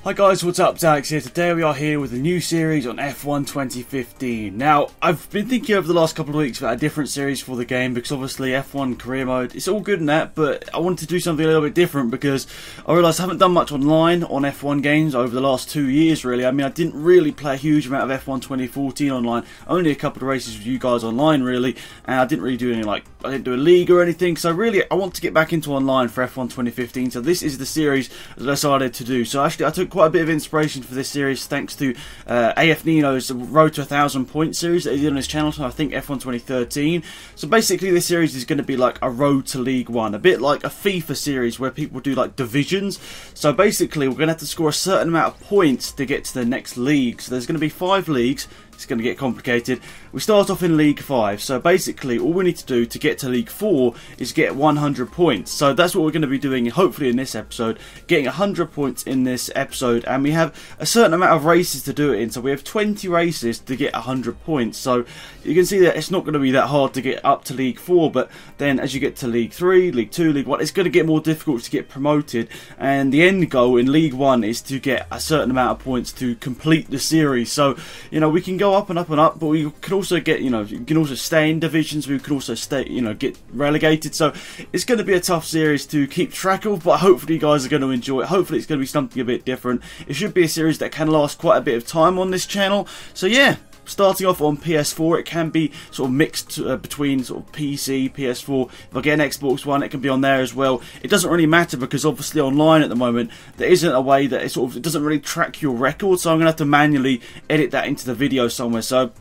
Hi guys, what's up? It's Alex here. Today we are here with a new series on F1 2015. Now, I've been thinking over the last couple of weeks about a different series for the game because obviously F1 career mode, it's all good in that, but I wanted to do something a little bit different because I realised I haven't done much online on F1 games over the last 2 years really. I mean, I didn't really play a huge amount of F1 2014 online, only a couple of races with you guys online really, and I didn't really do any I didn't do a league or anything, so really I want to get back into online for F1 2015, so this is the series that I decided to do. So actually I took quite a bit of inspiration for this series thanks to AF Nino's Road to 1,000 Points series that he did on his channel, so I think F1 2013. So basically this series is going to be like a Road to League 1, a bit like a FIFA series where people do like divisions. So basically we're going to have to score a certain amount of points to get to the next league. So there's going to be 5 leagues. It's going to get complicated. We start off in League 5, so basically all we need to do to get to League 4 is get 100 points. So that's what we're going to be doing hopefully in this episode, getting 100 points in this episode, and we have a certain amount of races to do it in, so we have 20 races to get 100 points. So you can see that it's not going to be that hard to get up to League 4, but then as you get to League 3, League 2, League 1, it's going to get more difficult to get promoted, and the end goal in League 1 is to get a certain amount of points to complete the series. So, you know, we can go up and up and up, but we can also get, you can also stay in divisions, we can also stay, get relegated. So it's going to be a tough series to keep track of, but hopefully you guys are going to enjoy it. Hopefully it's going to be something a bit different. It should be a series that can last quite a bit of time on this channel. So yeah, starting off on PS4, it can be sort of mixed between sort of PC, PS4. If I get an Xbox One, it can be on there as well. It doesn't really matter because obviously online at the moment there isn't a way that it doesn't really track your record. So I'm gonna have to manually edit that into the video somewhere. So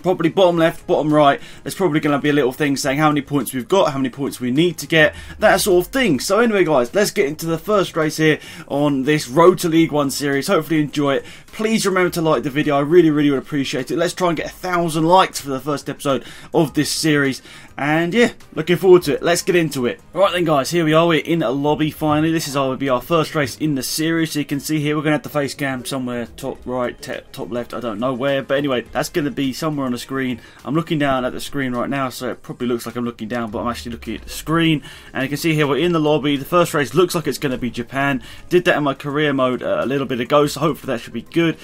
probably bottom left, bottom right, there's probably going to be a little thing saying how many points we've got, how many points we need to get, that sort of thing. So anyway guys, let's get into the first race here on this Road to League 1 series. Hopefully you enjoy it. Please remember to like the video, I really would appreciate it. Let's try and get 1,000 likes for the first episode of this series. And yeah, looking forward to it. Let's get into it. Alright then guys, here we are, we're in a lobby finally. This will be our first race in the series. So you can see here we're going to have the face cam somewhere, top right, top left, I don't know where. But anyway, that's going to be somewhere on the screen. I'm looking down at the screen right now, so it probably looks like I'm looking down, but I'm actually looking at the screen. And you can see here we're in the lobby. The first race looks like it's going to be Japan. Did that in my career mode a little bit ago, so hopefully that should be good.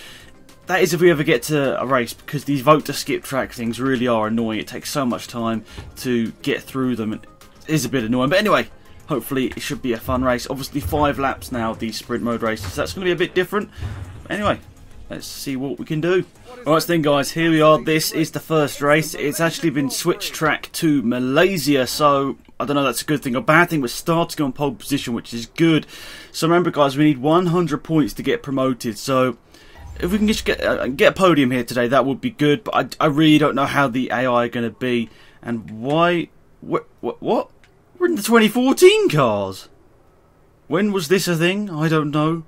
That is if we ever get to a race, because these vote to skip track things really are annoying. It takes so much time to get through them. It is a bit annoying, but anyway, hopefully it should be a fun race. Obviously 5 laps now, these sprint mode races, so that's going to be a bit different. Anyway, let's see what we can do. Alright then guys, here we are. This is the first race. It's actually been switched track to Malaysia, so I don't know if that's a good thing or bad thing. We're starting on pole position, which is good. So remember guys, we need 100 points to get promoted, so if we can just get a podium here today, that would be good. But I really don't know how the AI are going to be. And why... What? We're in the 2014 cars. When was this a thing? I don't know.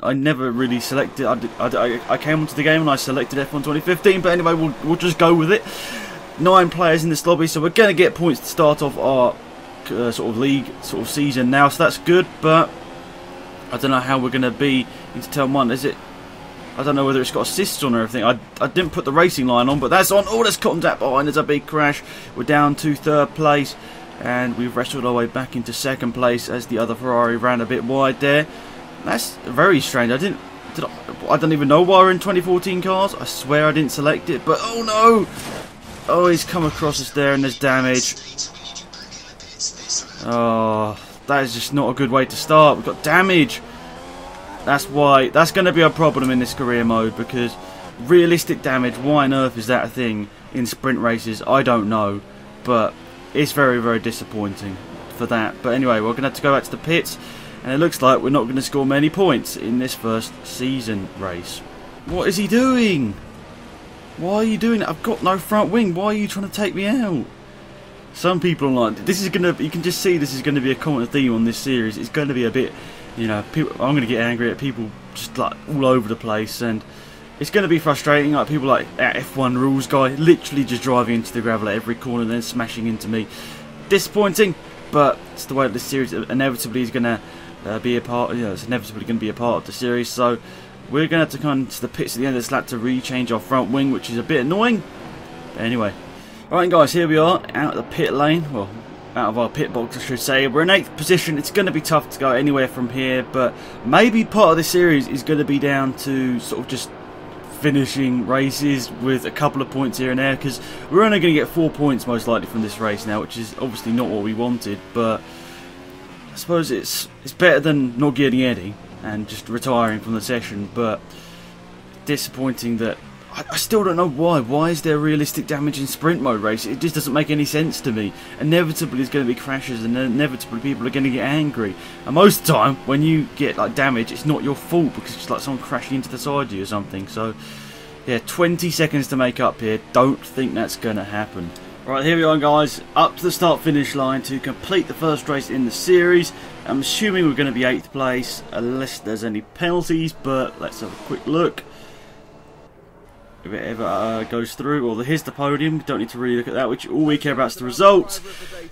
I never really selected... I came onto the game and I selected F1 2015. But anyway, we'll just go with it. 9 players in this lobby. So we're going to get points to start off our sort of league, sort of season now. So that's good. But I don't know how we're going to be into turn 1. Is it... I don't know whether it's got assists on or everything. I didn't put the racing line on, but that's on. Oh, there's contact behind. There's a big crash. We're down to 3rd place, and we've wrestled our way back into 2nd place as the other Ferrari ran a bit wide there. That's very strange. I don't even know why we're in 2014 cars. I swear I didn't select it, but oh no! Oh, he's come across us there, and there's damage. Oh, that is just not a good way to start. We've got damage. That's why, that's going to be a problem in this career mode, because realistic damage, why on earth is that a thing in sprint races? I don't know, but it's very disappointing for that. But anyway, we're going to have to go back to the pits, and it looks like we're not going to score many points in this first season race. What is he doing? Why are you doing that? I've got no front wing. Why are you trying to take me out? Some people are like, this is going to, you can just see this is going to be a common theme on this series. It's going to be a bit... people, I'm going to get angry at people just like all over the place, and it's going to be frustrating. Like people like F1 rules guy, literally just driving into the gravel at every corner and then smashing into me. Disappointing, but it's the way this series inevitably is going to be a part. It's inevitably going to be a part of the series. So we're going to have to come to the pits at the end of this lap to rechange our front wing, which is a bit annoying. But anyway, alright guys, here we are out of the pit lane. Well, out of our pit box, I should say. We're in 8th position. It's going to be tough to go anywhere from here, but maybe part of this series is going to be down to sort of just finishing races with a couple of points here and there, because we're only going to get 4 points most likely from this race now, which is obviously not what we wanted, but I suppose it's better than not getting any and just retiring from the session. But disappointing that I still don't know why. Why is there realistic damage in sprint mode race? It just doesn't make any sense to me. Inevitably there's going to be crashes, and inevitably people are going to get angry. And most of the time when you get like damage, it's not your fault because it's like someone crashing into the side of you or something. So yeah, 20 seconds to make up here. Don't think that's going to happen. Right, here we are guys, up to the start finish line to complete the first race in the series. I'm assuming we're going to be 8th place unless there's any penalties, but let's have a quick look. If it ever goes through. Well, here's the podium. Don't need to really look at that. Which all we care about is the results.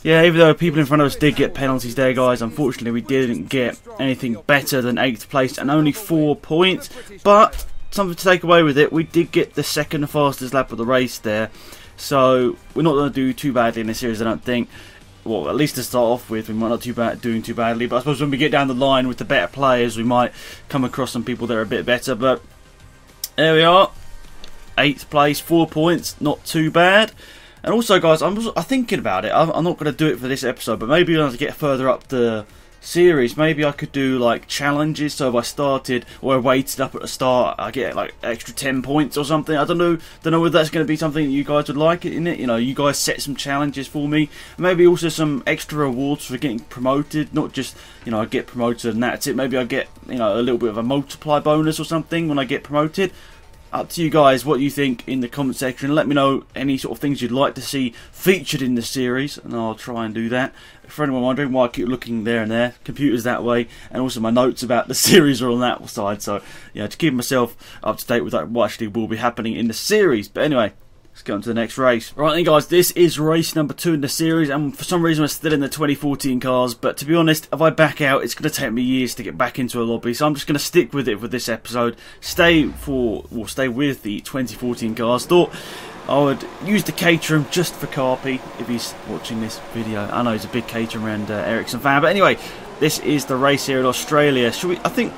Yeah, even though people in front of us did get penalties there, guys, unfortunately we didn't get anything better than 8th place and only 4 points. But something to take away with it, we did get the second fastest lap of the race there. So we're not going to do too badly in this series, I don't think. Well, at least to start off with, we might not doing too badly. But I suppose when we get down the line with the better players, we might come across some people that are a bit better. But there we are. 8th place, 4 points, not too bad. And also, guys, I'm thinking about it. I'm not going to do it for this episode, but maybe when I get further up the series, maybe I could do like challenges. So if I started or I waited up at the start, I get like extra 10 points or something. I don't know whether that's going to be something that you guys would like in it. You know, you guys set some challenges for me. Maybe also some extra rewards for getting promoted. Not just, you know, I get promoted and that's it. Maybe I get, you know, a little bit of a multiply bonus or something when I get promoted. Up to you guys what you think in the comment section. Let me know any sort of things you'd like to see featured in the series, and I'll try and do that. For anyone wondering why I keep looking there and there, computers that way, and also my notes about the series are on that side. So yeah, to keep myself up to date with what actually will be happening in the series. But anyway, let's go on to the next race. Right then guys, this is race number 2 in the series, and for some reason we're still in the 2014 cars, but to be honest, if I back out, it's going to take me years to get back into a lobby, so I'm just going to stick with it for this episode, stay with the 2014 cars. Thought I would use the Caterham just for Carpy, if he's watching this video. I know he's a big Caterham and Ericsson fan, but anyway, this is the race here in Australia. Should we, I think,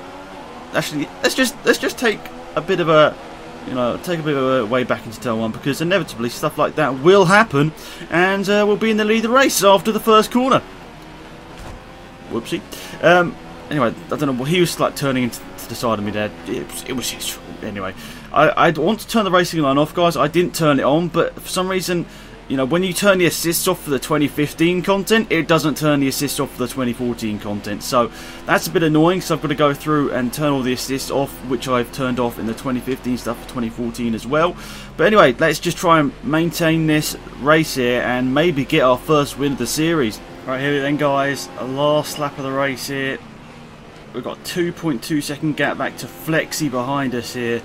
actually, let's just take a bit of a, you know, take a bit of a way back into turn 1, because inevitably stuff like that will happen, and we'll be in the lead of the race after the first corner. Whoopsie. Anyway, I don't know. Well, he was like turning into the side of me there. It was his fault. Anyway, I want to turn the racing line off, guys. I didn't turn it on, but for some reason, you know, when you turn the assists off for the 2015 content, it doesn't turn the assists off for the 2014 content. So that's a bit annoying, so I've got to go through and turn all the assists off, which I've turned off in the 2015 stuff for 2014 as well. But anyway, let's just try and maintain this race here and maybe get our first win of the series. Right, here then guys, a last lap of the race here. We've got a 2.2 second gap back to Flexi behind us here,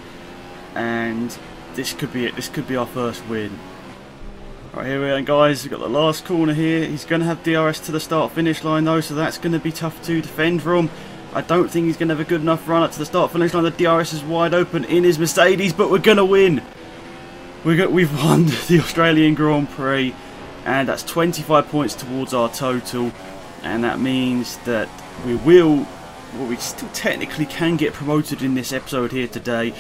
and this could be it. This could be our first win. Right, here we are guys, we've got the last corner here. He's going to have DRS to the start finish line though, so that's going to be tough to defend from. I don't think he's going to have a good enough run up to the start finish line. The DRS is wide open in his Mercedes, but we're going to win. We've won the Australian Grand Prix, and that's 25 points towards our total, and that means that we still technically can get promoted in this episode here today.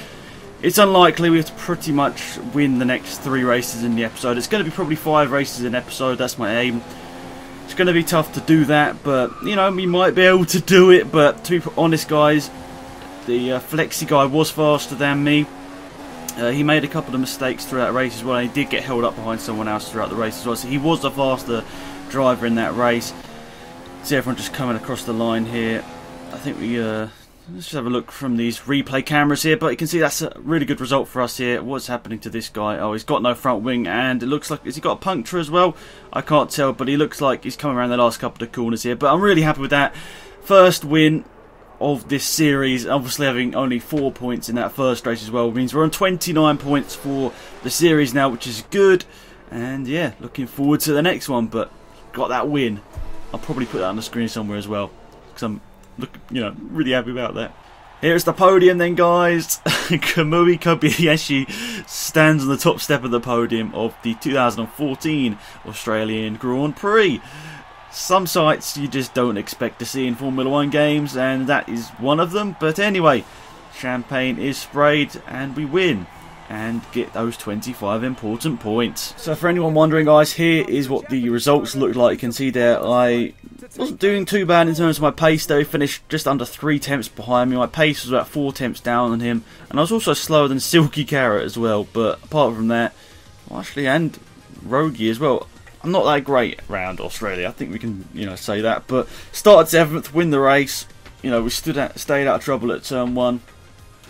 It's unlikely. We have to pretty much win the next 3 races in the episode. It's going to be probably 5 races in episode. That's my aim. It's going to be tough to do that, but you know, we might be able to do it. But to be honest, guys, the Flexi guy was faster than me. He made a couple of mistakes throughout the race as well, and he did get held up behind someone else throughout the race as well. So he was the faster driver in that race. See everyone just coming across the line here. I think we let's just have a look from these replay cameras here, but you can see that's a really good result for us here. What's happening to this guy? Oh, he's got no front wing, and it looks like, has he got a puncture as well? I can't tell, but he looks like he's coming around the last couple of corners here. But I'm really happy with that first win of this series. Obviously having only 4 points in that first race as well means we're on 29 points for the series now, which is good. And yeah, looking forward to the next one, but got that win. I'll probably put that on the screen somewhere as well, because I'm really happy about that. Here's the podium then, guys. Kamui Kobayashi stands on the top step of the podium of the 2014 Australian Grand Prix. some sights you just don't expect to see in Formula 1 games, and that is one of them. But anyway, champagne is sprayed and we win and get those 25 important points. So for anyone wondering, guys, here is what the results look like. You can see there I wasn't doing too bad in terms of my pace though. Finished just under 3 tenths behind me. My pace was about 4 tenths down on him, and I was also slower than Silky Carrot as well. But apart from that, well, actually, and Rogie as well, I'm not that great around Australia. I think we can, say that. But started 7th, win the race. We stayed out of trouble at turn 1.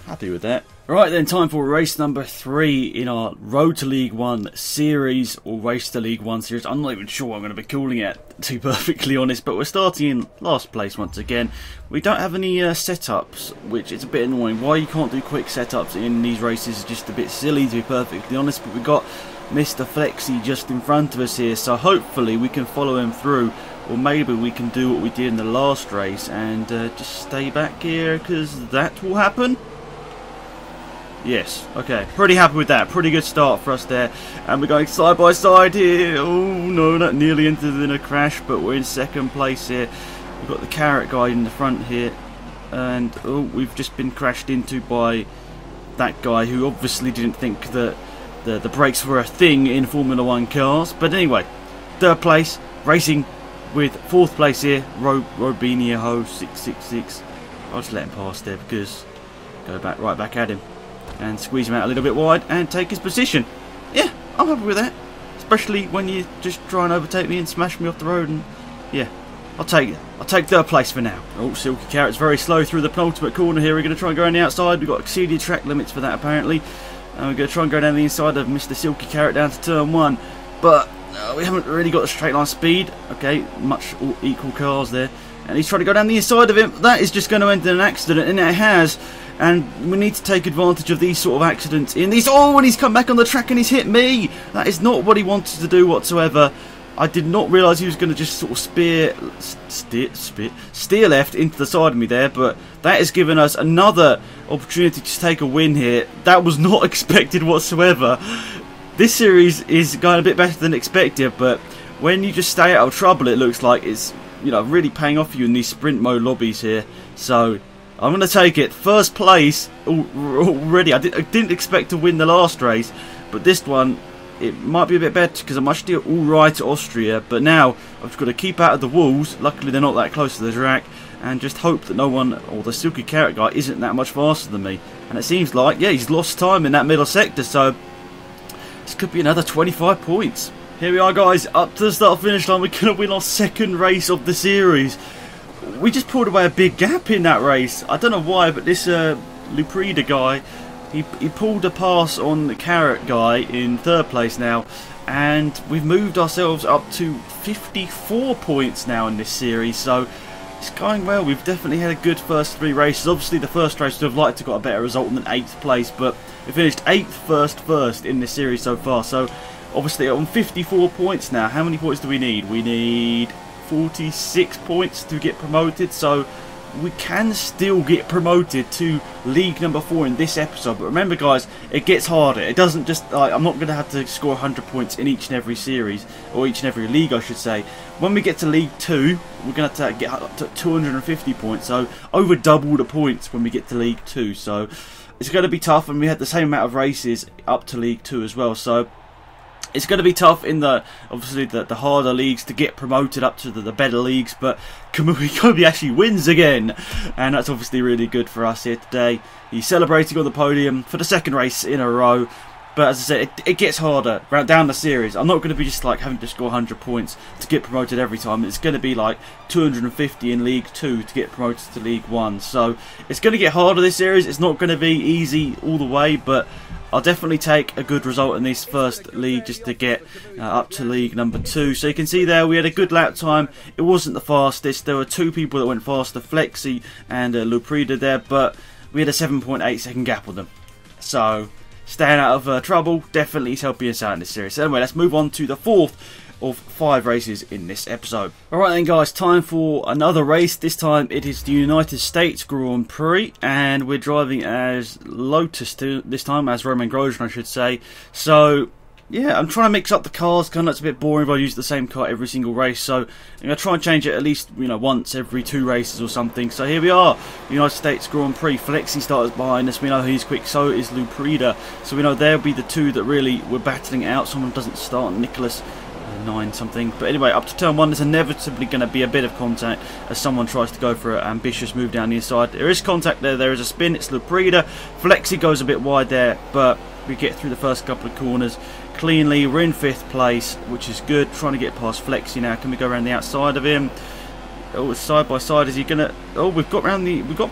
Happy with that. Right then, time for race number 3 in our Road to League 1 series, or Race to League 1 series. I'm not even sure what I'm going to be calling it, to be perfectly honest, but we're starting in last place once again. We don't have any setups, which is a bit annoying. Why you can't do quick setups in these races is just a bit silly, to be perfectly honest, but we've got Mr. Flexi just in front of us here, so hopefully we can follow him through, or maybe we can do what we did in the last race and just stay back here, because that will happen. Yes, okay, pretty happy with that. Pretty good start for us there. And we're going side by side here. Oh no, that nearly ended in a crash, but we're in 2nd place here. We've got the Carrot guy in the front here. And oh, we've just been crashed into by that guy who obviously didn't think that the brakes were a thing in Formula 1 cars. But anyway, 3rd place, racing with 4th place here, Robinho 666. I'll just let him pass there because go right back at him. And squeeze him out a little bit wide and take his position. Yeah, I'm happy with that. Especially when you just try and overtake me and smash me off the road. And yeah, I'll take 3rd place for now. Oh, Silky Carrot's very slow through the penultimate corner here. We're going to try and go around the outside. We've got exceeded track limits for that apparently. And we're going to try and go down the inside of Mr. Silky Carrot down to turn 1. But we haven't really got a straight line speed. Okay, much equal cars there. And he's trying to go down the inside of him. That is just going to end in an accident, and it has. And we need to take advantage of these sort of accidents in these. Oh, and he's come back on the track and he's hit me. That is not what he wanted to do whatsoever. I did not realise he was going to just sort of steer left into the side of me there. But that has given us another opportunity to take a win here. That was not expected whatsoever. This series is going a bit better than expected, but when you just stay out of trouble, it looks like it's really paying off for you in these sprint mode lobbies here. So I'm going to take it. 1st place already. I didn't expect to win the last race, but this one, it might be a bit better because I'm actually alright at Austria. But now I've just got to keep out of the walls. Luckily they're not that close to the track, and just hope that no one, or the Silky Carrot guy, isn't that much faster than me. And it seems like, yeah, he's lost time in that middle sector, so this could be another 25 points. Here we are, guys, up to the start finish line. We're going to win our 2nd race of the series. We just pulled away a big gap in that race. I don't know why, but this Luprida guy, he pulled a pass on the Carrot guy in 3rd place now, and we've moved ourselves up to 54 points now in this series, so it's going well. We've definitely had a good first 3 races. Obviously the first race would have liked to got a better result than 8th place, but we finished 8th first in this series so far, so obviously on 54 points now. How many points do we need? We need 46 points to get promoted, so we can still get promoted to League number 4 in this episode. But remember, guys, it gets harder. It doesn't just I'm not going to have to score 100 points in each and every series, or each and every league I should say. When we get to League 2, we're going to have to get up to 250 points, so over double the points when we get to League 2. So it's going to be tough, and we had the same amount of races up to League 2 as well, so it's going to be tough in obviously the harder leagues to get promoted up to the better leagues, but Kobe actually wins again, and that's obviously really good for us here today. He's celebrating on the podium for the 2nd race in a row, but as I said, it gets harder down the series. I'm not going to be just like having to score 100 points to get promoted every time. It's going to be like 250 in League 2 to get promoted to League 1, so it's going to get harder this series. It's not going to be easy all the way, but I'll definitely take a good result in this first league just to get up to League number 2. So you can see there we had a good lap time. It wasn't the fastest. There were 2 people that went faster, Flexi and Luprida there, but we had a 7.8 second gap on them. So staying out of trouble definitely is helping us out in this series. So anyway, let's move on to the 4th of 5 races in this episode. Alright then, guys, time for another race. This time it is the United States Grand Prix, and we're driving as Lotus this time, as Roman Grosjean I should say. So yeah, I'm trying to mix up the cars. Kind of it's a bit boring if I use the same car every single race. So I'm going to try and change it at least, you know, once every 2 races or something. So here we are, United States Grand Prix. Flexi starters behind us. We know he's quick. So is Luprida. So we know they'll be the 2 that really were battling it out. Someone doesn't start. Nicholas 9 something. But anyway, up to turn 1, there's inevitably going to be a bit of contact as someone tries to go for an ambitious move down the inside. There is contact there. There is a spin. It's Luprida. Flexi goes a bit wide there, but we get through the first couple of corners cleanly. We're in 5th place, which is good. Trying to get past Flexi now. Can we go around the outside of him? Oh, it's side by side. Is he gonna? Oh, we've got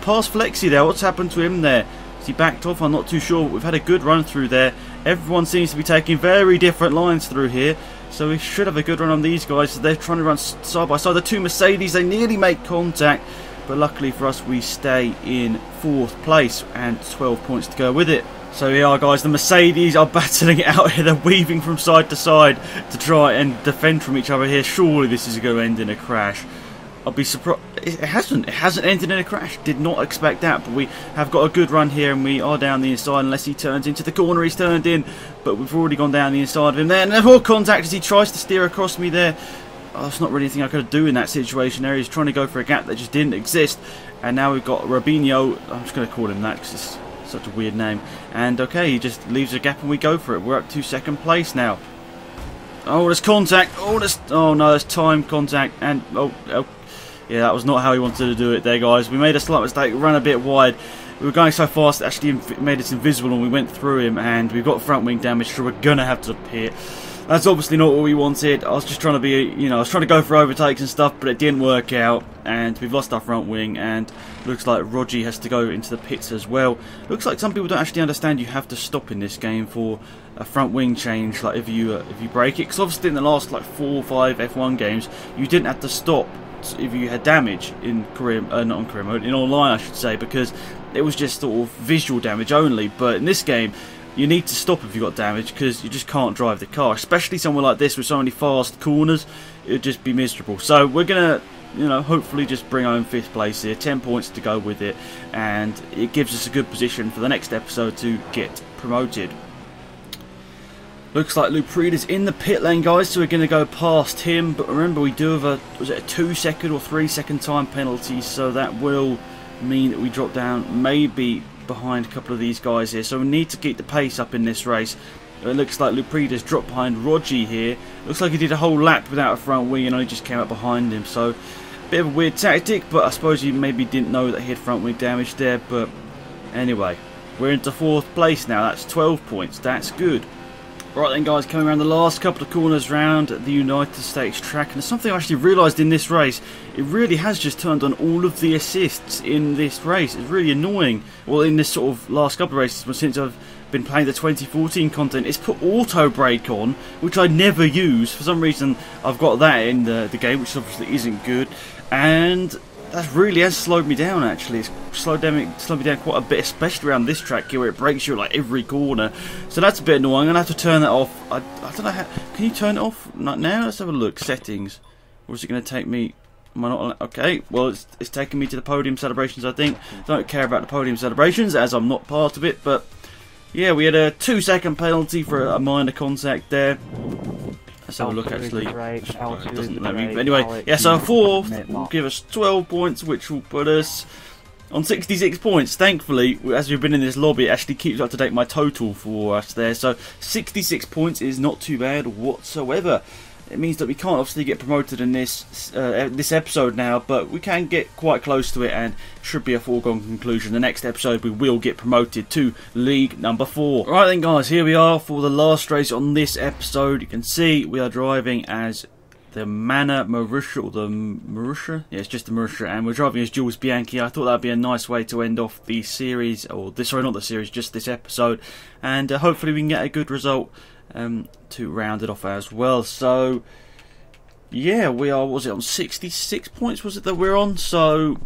past Flexi there. What's happened to him there? Is he backed off? I'm not too sure. But we've had a good run through there. Everyone seems to be taking very different lines through here, so we should have a good run on these guys. So they're trying to run side by side. The 2 Mercedes, they nearly make contact, but luckily for us, we stay in 4th place and 12 points to go with it. So here we are, guys. The Mercedes are battling it out here. They're weaving from side to side to try and defend from each other here. Surely this is going to end in a crash. I'll be surprised. It hasn't. It hasn't ended in a crash. Did not expect that. But we have got a good run here, and we are down the inside. Unless he turns into the corner, he's turned in. But we've already gone down the inside of him there. And there's more contact as he tries to steer across me there. Oh, that's not really anything I could do in that situation there. He's trying to go for a gap that just didn't exist. And now we've got Robinho. I'm just going to call him that because it's such a weird name. And okay, he just leaves a gap and we go for it. We're up to 2nd place now. Oh, there's contact. Oh no, there's time contact. And oh, yeah, that was not how he wanted to do it there, guys. We made a slight mistake, ran a bit wide. We were going so fast it actually made us invisible, and we went through him, and we've got front wing damage, so we're gonna have to pit. That's obviously not what we wanted. I was just trying to be, you know, I was trying to go for overtakes and stuff, but it didn't work out, and we've lost our front wing, and looks like Rogi has to go into the pits as well. Looks like some people don't actually understand you have to stop in this game for a front wing change, like if you break it, because obviously in the last like 4 or 5 F1 games, you didn't have to stop if you had damage in career, not on career mode, in online I should say, because it was just sort of visual damage only. But in this game, you need to stop if you've got damage, because you just can't drive the car, especially somewhere like this with so many fast corners. It would just be miserable. So we're gonna, you know, hopefully just bring home 5th place here, 10 points to go with it, and it gives us a good position for the next episode to get promoted. Looks like Luprida's in the pit lane, guys, so we're going to go past him. But remember, we do have a 2-second or 3-second time penalty, so that will mean that we drop down maybe behind a couple of these guys here. So we need to keep the pace up in this race. It looks like Luprida's dropped behind Rogi here. Looks like he did a whole lap without a front wing and only just came up behind him. So a bit of a weird tactic, but I suppose he maybe didn't know that he had front wing damage there. But anyway, we're into 4th place now. That's 12 points. That's good. Right then, guys, coming around the last couple of corners round the United States track, and there's something I actually realised in this race. It really has just turned on all of the assists in this race. It's really annoying. Well, in this sort of last couple of races, since I've been playing the 2014 content, it's put auto brake on, which I never use. For some reason, I've got that in the game, which obviously isn't good, and that really has slowed me down. Actually, it's slowed me down quite a bit, especially around this track here where it breaks you at like every corner. So that's a bit annoying. I'm gonna have to turn that off. I don't know how. Can you turn it off? Not now. Let's have a look. Settings. Or is it gonna take me? Am I not? Okay. Well, it's taking me to the podium celebrations. I think. Don't care about the podium celebrations as I'm not part of it. But yeah, we had a 2-second penalty for a minor contact there. Let's have a look, actually. It doesn't let me. Anyway, yeah, so 4th will give us 12 points, which will put us on 66 points. Thankfully, as we've been in this lobby, it actually keeps up to date my total for us there. So 66 points is not too bad whatsoever. It means that we can't obviously get promoted in this episode now, but we can get quite close to it and should be a foregone conclusion. The next episode we will get promoted to League number 4. Right then, guys, here we are for the last race on this episode. You can see we are driving as the Mana Marussia, or the Marussia? Yeah, it's just the Marussia, and we're driving as Jules Bianchi. I thought that'd be a nice way to end off the series, or this, sorry, not the series, just this episode, and hopefully we can get a good result to round it off as well. So yeah, we are, was it on 66 points, was it that we're on? So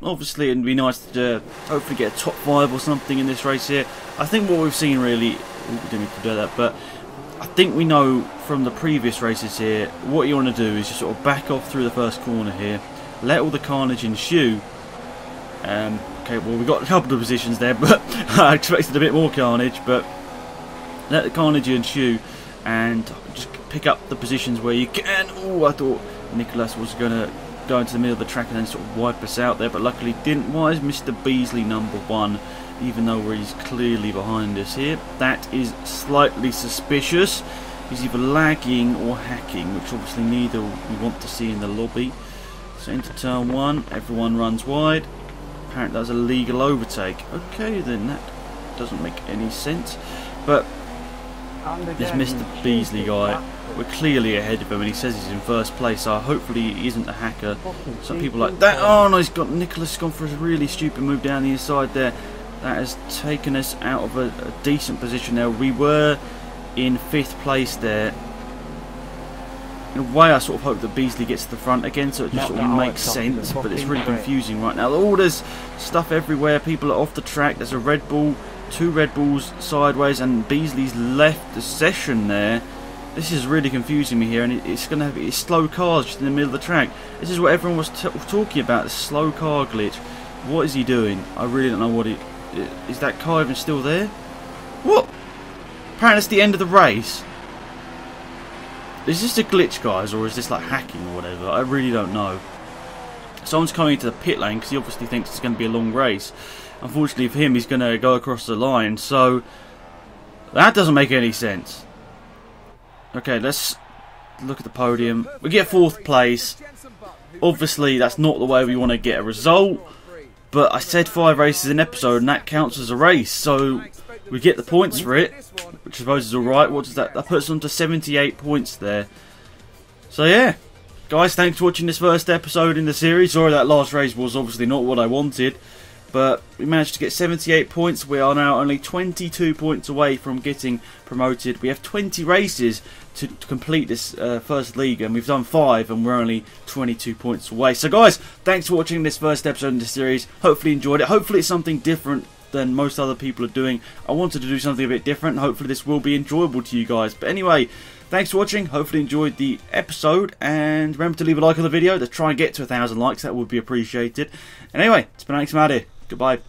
obviously it'd be nice to hopefully get a top 5 or something in this race here. I think what we've seen really, we didn't need to do that, but I think we know from the previous races here, what you want to do is just sort of back off through the first corner here, let all the carnage ensue. Okay, well, we got a couple of positions there, but I expected a bit more carnage, but let the carnage ensue, and just pick up the positions where you can. Oh, I thought Nicholas was going to go into the middle of the track and then sort of wipe us out there, but luckily didn't. Why is Mr. Beasley number 1, even though he's clearly behind us here? That is slightly suspicious. He's either lagging or hacking, which obviously neither we want to see in the lobby. So into turn 1, everyone runs wide. Apparently that's a legal overtake. Okay, then that doesn't make any sense. But this Mr. Beasley guy, we're clearly ahead of him, and he says he's in first place, so hopefully he isn't a hacker. Some people like that. Oh no, Nicholas has gone for a really stupid move down the inside there. That has taken us out of a decent position there. We were in 5th place there. In a way, I sort of hope that Beasley gets to the front again, so it just sort of makes sense, but it's really confusing right now. Oh, there's stuff everywhere. People are off the track. There's a Red Bull, 2 Red Bulls sideways, and Beasley's left the session there. This is really confusing me here, and it's going to have slow cars just in the middle of the track. This is what everyone was talking about, the slow car glitch. What is he doing? I really don't know what he... Is that car even still there? What? Apparently it's the end of the race. Is this a glitch, guys, or is this like hacking or whatever? I really don't know. Someone's coming into the pit lane because he obviously thinks it's going to be a long race. Unfortunately for him, he's going to go across the line, so that doesn't make any sense. Okay, let's look at the podium. We get 4th place. Obviously, that's not the way we want to get a result, but I said 5 races an episode, and that counts as a race, so we get the points for it, which I suppose is alright. What does that? That puts us on to 78 points there. So yeah, guys, thanks for watching this first episode in the series. Sorry that last race was obviously not what I wanted, but we managed to get 78 points. We are now only 22 points away from getting promoted. We have 20 races to complete this first league, and we've done 5, and we're only 22 points away. So guys, thanks for watching this first episode in the series. Hopefully you enjoyed it. Hopefully it's something different than most other people are doing. I wanted to do something a bit different. Hopefully this will be enjoyable to you guys. But anyway, thanks for watching. Hopefully you enjoyed the episode, and remember to leave a like on the video to try and get to 1,000 likes. That would be appreciated. And anyway, it's been Alex from out here. Goodbye.